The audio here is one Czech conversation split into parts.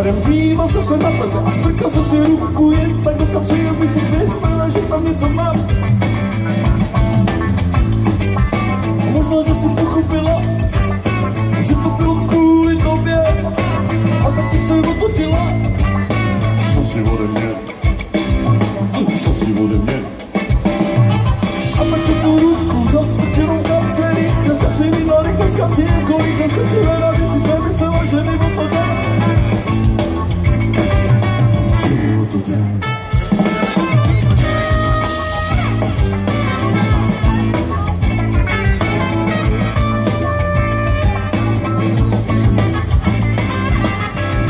barem, díval jsem se na tebe a strkal jsem si ruku jen tak do kapsy, aby si myslela, že tam něco mám. A možná, že si pochopila, že to bylo kvůli tobě, a tak jsem se otočila. Šel si ode mě, šel si ode mě. A tak se tu ruku zastrčenou v kapseri, dneska si mi na rychle skaci, kolik dneska si veda, když si jsme myslela, že mi o to jde. Že mi o to jde.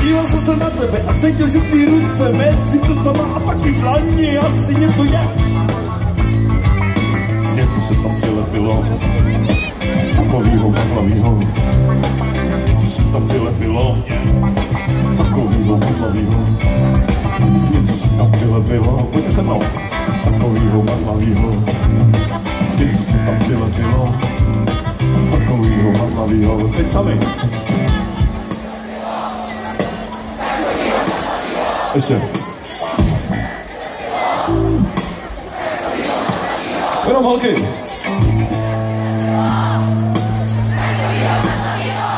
Díval jsem se na tebe a cítil, že v té ruce mezi prstama a pak ty dlaně asi něco je. Něco se tam přilepilo, takovýho mazlavýho. Něco se tam přilepilo, takovýho mazlavýho. Něco se tam přilepilo, pojďte se mnou, takovýho mazlavýho. Něco se tam přilepilo, takovýho mazlavýho. Teď sami. Ještě. Jenom holky.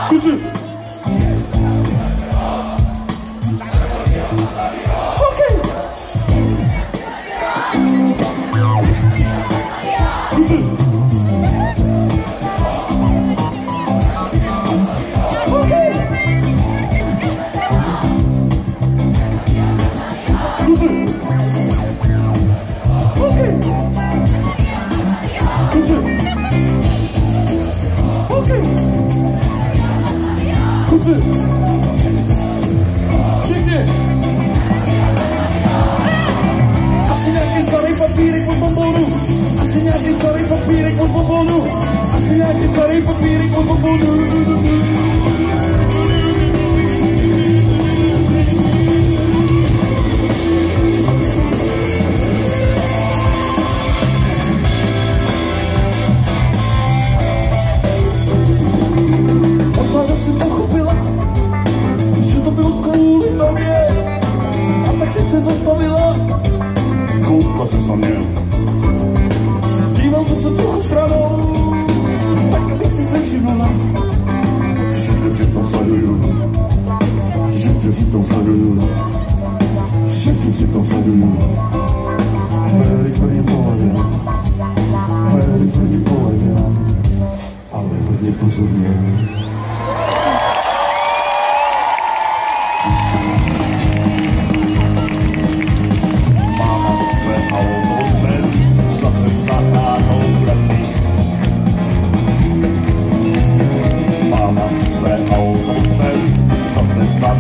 Kluci. Holky. Kluci. Holky. Kluci. Holky. Kluci! Všichni! Asi nějaký starý papírek od bombonu. Asi nějaký starý papírek od bombonu. Asi nějaký starý papírek od bombonu. Možná, že si pochopila, že to bylo kvůli tobě, a tak si se zastavila, koukla ses na mě. Díval jsem se trochu stranou, tak abych si nevšimla, že tě přitom sleduju, že tě přitom sleduju, že tě přitom sleduju. Periferní pohledě, periferní pohledě, ale hodně pozorně. Zase autosem, zase za